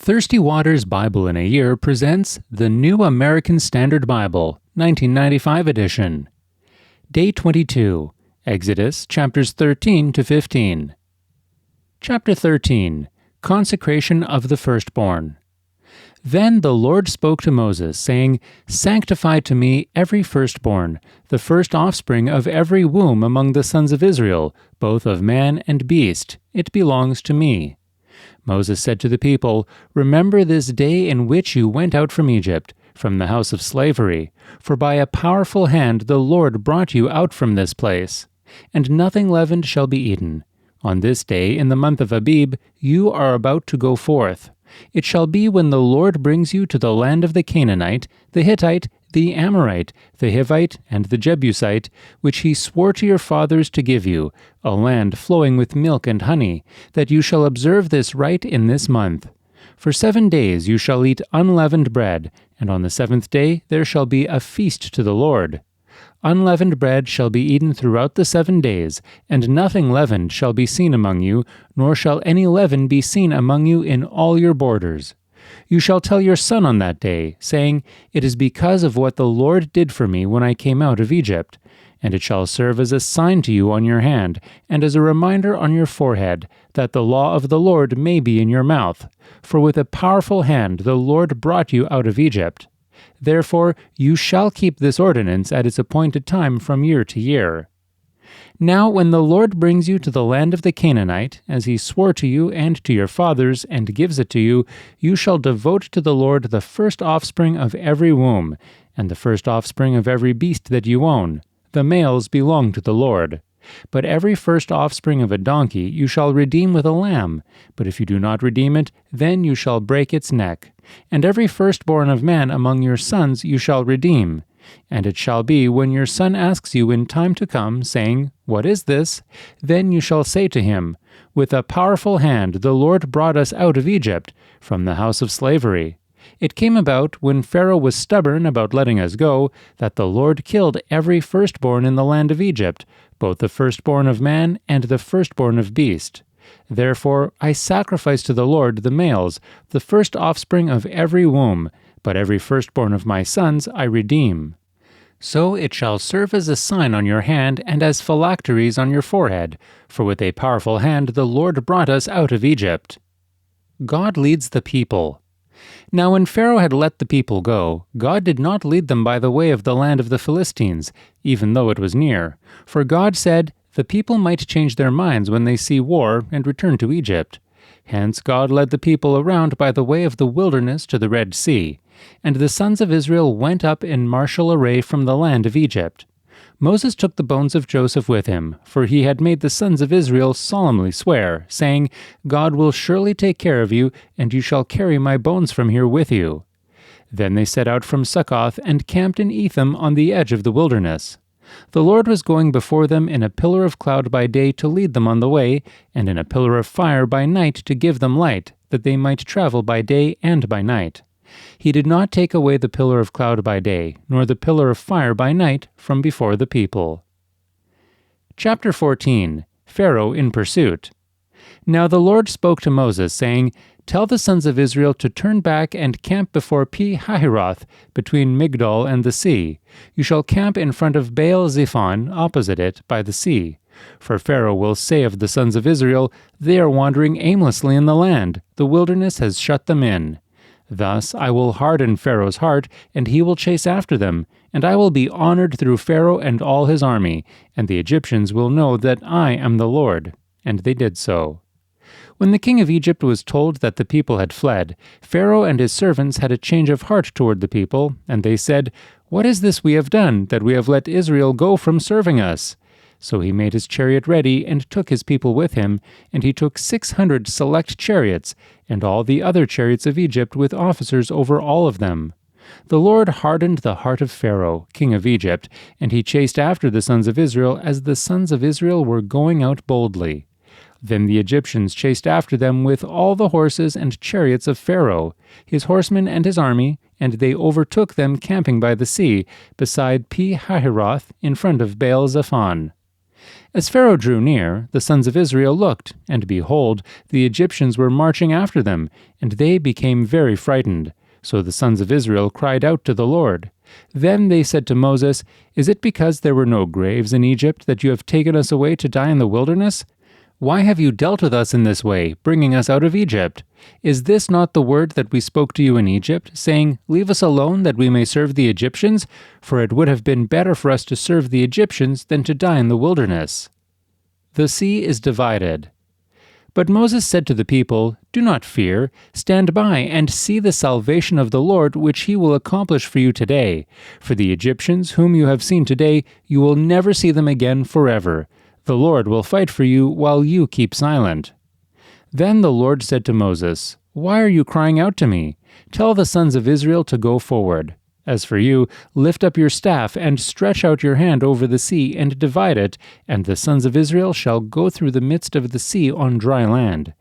Thirstywater's Bible in a Year presents the New American Standard Bible, 1995 edition. Day 22, Exodus chapters 13 to 15. Chapter 13, Consecration of the Firstborn. Then the Lord spoke to Moses, saying, Sanctify to me every firstborn, the first offspring of every womb among the sons of Israel, both of man and beast. It belongs to me. Moses said to the people, Remember this day in which you went out from Egypt, from the house of slavery, for by a powerful hand the Lord brought you out from this place. And nothing leavened shall be eaten. On this day, in the month of Abib, you are about to go forth. It shall be when the Lord brings you to the land of the Canaanite, the Hittite, the Amorite, the Hivite, and the Jebusite, which he swore to your fathers to give you, a land flowing with milk and honey, that you shall observe this rite in this month. For 7 days you shall eat unleavened bread, and on the 7th day there shall be a feast to the Lord. Unleavened bread shall be eaten throughout the 7 days, and nothing leavened shall be seen among you, nor shall any leaven be seen among you in all your borders. You shall tell your son on that day, saying, It is because of what the Lord did for me when I came out of Egypt. And it shall serve as a sign to you on your hand, and as a reminder on your forehead, that the law of the Lord may be in your mouth. For with a powerful hand the Lord brought you out of Egypt. Therefore you shall keep this ordinance at its appointed time from year to year. Now when the Lord brings you to the land of the Canaanite, as he swore to you and to your fathers, and gives it to you, you shall devote to the Lord the first offspring of every womb, and the first offspring of every beast that you own. The males belong to the Lord. But every first offspring of a donkey you shall redeem with a lamb, but if you do not redeem it, then you shall break its neck. And every firstborn of man among your sons you shall redeem. And it shall be, when your son asks you in time to come, saying, What is this? Then you shall say to him, With a powerful hand the Lord brought us out of Egypt, from the house of slavery. It came about, when Pharaoh was stubborn about letting us go, that the Lord killed every firstborn in the land of Egypt, both the firstborn of man and the firstborn of beast. Therefore I sacrifice to the Lord the males, the first offspring of every womb, but every firstborn of my sons I redeem. So it shall serve as a sign on your hand and as phylacteries on your forehead, for with a powerful hand the Lord brought us out of Egypt. God leads the people. Now when Pharaoh had let the people go, God did not lead them by the way of the land of the Philistines, even though it was near. For God said, The people might change their minds when they see war and return to Egypt. Hence God led the people around by the way of the wilderness to the Red Sea. And the sons of Israel went up in martial array from the land of Egypt. Moses took the bones of Joseph with him, for he had made the sons of Israel solemnly swear, saying, God will surely take care of you, and you shall carry my bones from here with you. Then they set out from Succoth and camped in Etham on the edge of the wilderness. The Lord was going before them in a pillar of cloud by day to lead them on the way, and in a pillar of fire by night to give them light, that they might travel by day and by night. He did not take away the pillar of cloud by day, nor the pillar of fire by night from before the people. Chapter 14, Pharaoh in Pursuit. Now the Lord spoke to Moses, saying, Tell the sons of Israel to turn back and camp before Pi-hahiroth, between Migdol and the sea. You shall camp in front of Baal-zephon, opposite it, by the sea. For Pharaoh will say of the sons of Israel, They are wandering aimlessly in the land. The wilderness has shut them in. Thus I will harden Pharaoh's heart, and he will chase after them, and I will be honored through Pharaoh and all his army, and the Egyptians will know that I am the Lord. And they did so. When the king of Egypt was told that the people had fled, Pharaoh and his servants had a change of heart toward the people, and they said, What is this we have done, that we have let Israel go from serving us? So he made his chariot ready, and took his people with him, and he took 600 select chariots, and all the other chariots of Egypt with officers over all of them. The Lord hardened the heart of Pharaoh, king of Egypt, and he chased after the sons of Israel as the sons of Israel were going out boldly. Then the Egyptians chased after them with all the horses and chariots of Pharaoh, his horsemen and his army, and they overtook them camping by the sea, beside Pi-hahiroth, in front of Baal-zephon. As Pharaoh drew near, the sons of Israel looked, and behold, the Egyptians were marching after them, and they became very frightened. So the sons of Israel cried out to the Lord. Then they said to Moses, "Is it because there were no graves in Egypt that you have taken us away to die in the wilderness? Why have you dealt with us in this way, bringing us out of Egypt? Is this not the word that we spoke to you in Egypt, saying, 'Leave us alone that we may serve the Egyptians'? For it would have been better for us to serve the Egyptians than to die in the wilderness." The sea is divided. But Moses said to the people, "Do not fear. Stand by and see the salvation of the Lord, which he will accomplish for you today. For the Egyptians whom you have seen today, you will never see them again forever. The Lord will fight for you while you keep silent." Then the Lord said to Moses, "Why are you crying out to me? Tell the sons of Israel to go forward. As for you, lift up your staff and stretch out your hand over the sea and divide it, and the sons of Israel shall go through the midst of the sea on dry land.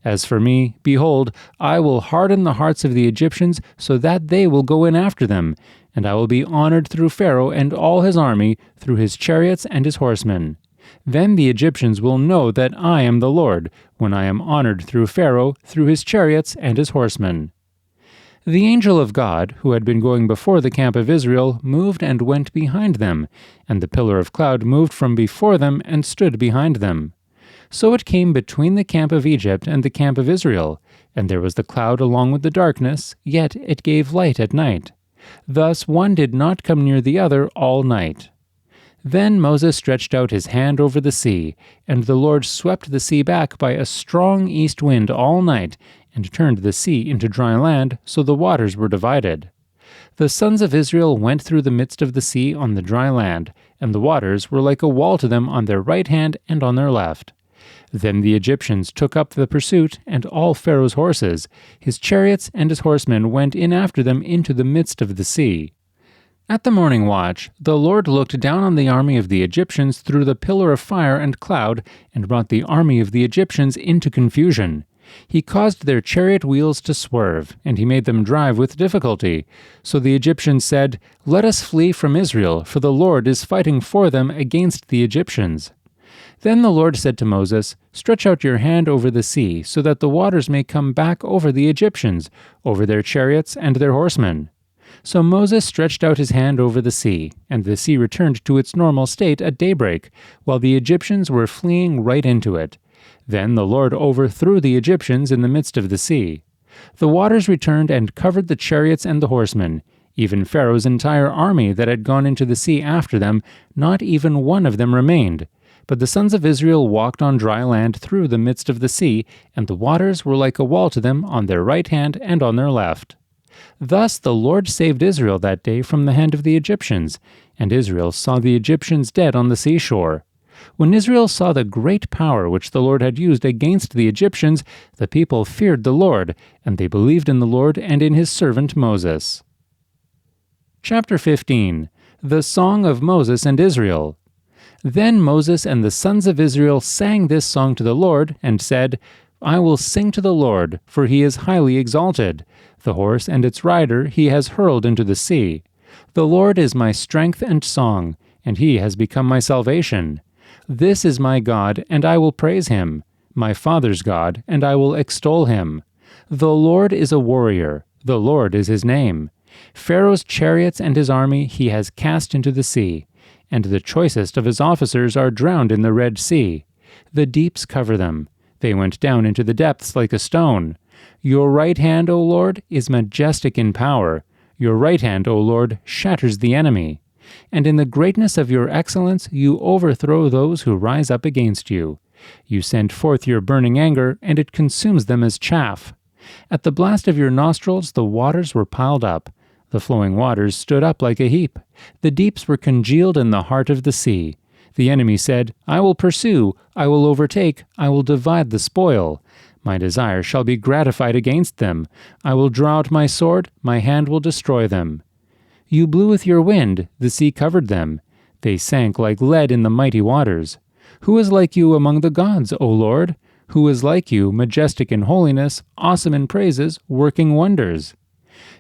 As for me, behold, I will harden the hearts of the Egyptians so that they will go in after them, and I will be honored through Pharaoh and all his army, through his chariots and his horsemen. Then the Egyptians will know that I am the Lord, when I am honored through Pharaoh, through his chariots and his horsemen." The angel of God, who had been going before the camp of Israel, moved and went behind them, and the pillar of cloud moved from before them and stood behind them. So it came between the camp of Egypt and the camp of Israel, and there was the cloud along with the darkness, yet it gave light at night. Thus one did not come near the other all night. Then Moses stretched out his hand over the sea, and the Lord swept the sea back by a strong east wind all night, and turned the sea into dry land, so the waters were divided. The sons of Israel went through the midst of the sea on the dry land, and the waters were like a wall to them on their right hand and on their left. Then the Egyptians took up the pursuit, and all Pharaoh's horses, his chariots and his horsemen went in after them into the midst of the sea. At the morning watch, the Lord looked down on the army of the Egyptians through the pillar of fire and cloud, and brought the army of the Egyptians into confusion. He caused their chariot wheels to swerve, and he made them drive with difficulty. So the Egyptians said, "Let us flee from Israel, for the Lord is fighting for them against the Egyptians." Then the Lord said to Moses, "Stretch out your hand over the sea, so that the waters may come back over the Egyptians, over their chariots and their horsemen." So Moses stretched out his hand over the sea, and the sea returned to its normal state at daybreak, while the Egyptians were fleeing right into it. Then the Lord overthrew the Egyptians in the midst of the sea. The waters returned and covered the chariots and the horsemen, even Pharaoh's entire army that had gone into the sea after them, not even one of them remained. But the sons of Israel walked on dry land through the midst of the sea, and the waters were like a wall to them on their right hand and on their left. Thus the Lord saved Israel that day from the hand of the Egyptians, and Israel saw the Egyptians dead on the seashore. When Israel saw the great power which the Lord had used against the Egyptians, the people feared the Lord, and they believed in the Lord and in his servant Moses. Chapter 15. The Song of Moses and Israel. Then Moses and the sons of Israel sang this song to the Lord, and said, "I will sing to the Lord, for he is highly exalted. The horse and its rider he has hurled into the sea. The Lord is my strength and song, and he has become my salvation. This is my God, and I will praise him, my father's God, and I will extol him. The Lord is a warrior, the Lord is his name. Pharaoh's chariots and his army he has cast into the sea, and the choicest of his officers are drowned in the Red Sea. The deeps cover them. They went down into the depths like a stone. Your right hand, O Lord, is majestic in power. Your right hand, O Lord, shatters the enemy. And in the greatness of your excellence you overthrow those who rise up against you. You send forth your burning anger, and it consumes them as chaff. At the blast of your nostrils the waters were piled up. The flowing waters stood up like a heap. The deeps were congealed in the heart of the sea. The enemy said, I will pursue, I will overtake, I will divide the spoil. My desire shall be gratified against them. I will draw out my sword, my hand will destroy them. You blew with your wind, the sea covered them. They sank like lead in the mighty waters. Who is like you among the gods, O Lord? Who is like you, majestic in holiness, awesome in praises, working wonders?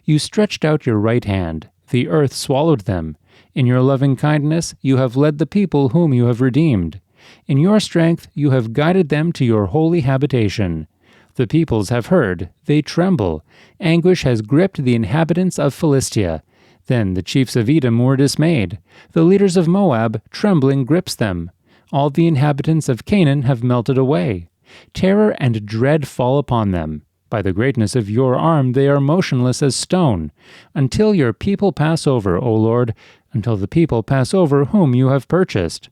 You stretched out your right hand. The earth swallowed them. In your loving kindness you have led the people whom you have redeemed. In your strength you have guided them to your holy habitation. The peoples have heard, they tremble. Anguish has gripped the inhabitants of Philistia. Then the chiefs of Edom were dismayed. The leaders of Moab, trembling, grips them. All the inhabitants of Canaan have melted away. Terror and dread fall upon them. By the greatness of your arm they are motionless as stone, until your people pass over, O Lord, until the people pass over whom you have purchased.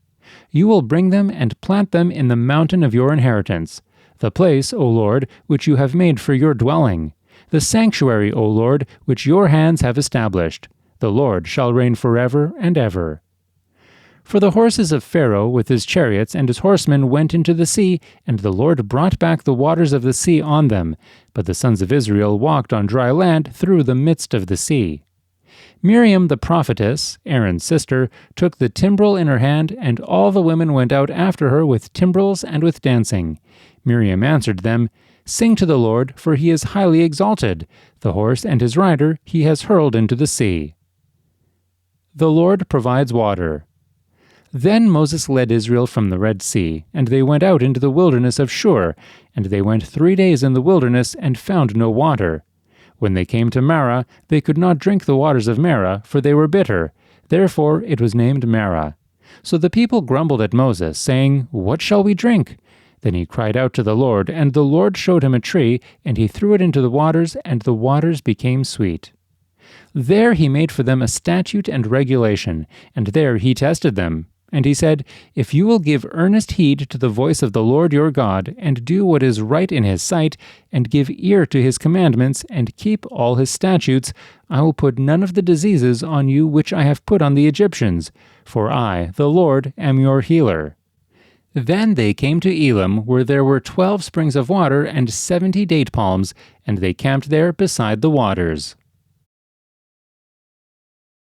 You will bring them and plant them in the mountain of your inheritance, the place, O Lord, which you have made for your dwelling, the sanctuary, O Lord, which your hands have established. The Lord shall reign forever and ever. For the horses of Pharaoh with his chariots and his horsemen went into the sea, and the Lord brought back the waters of the sea on them. But the sons of Israel walked on dry land through the midst of the sea. Miriam the prophetess, Aaron's sister, took the timbrel in her hand, and all the women went out after her with timbrels and with dancing. Miriam answered them, Sing to the Lord, for he is highly exalted. The horse and his rider he has hurled into the sea. The Lord provides water. Then Moses led Israel from the Red Sea, and they went out into the wilderness of Shur, and they went 3 days in the wilderness and found no water. When they came to Marah, they could not drink the waters of Marah, for they were bitter. Therefore it was named Marah. So the people grumbled at Moses, saying, What shall we drink? Then he cried out to the Lord, and the Lord showed him a tree, and he threw it into the waters, and the waters became sweet. There he made for them a statute and regulation, and there he tested them. And he said, If you will give earnest heed to the voice of the Lord your God, and do what is right in his sight, and give ear to his commandments, and keep all his statutes, I will put none of the diseases on you which I have put on the Egyptians, for I, the Lord, am your healer. Then they came to Elim, where there were 12 springs of water and 70 date palms, and they camped there beside the waters.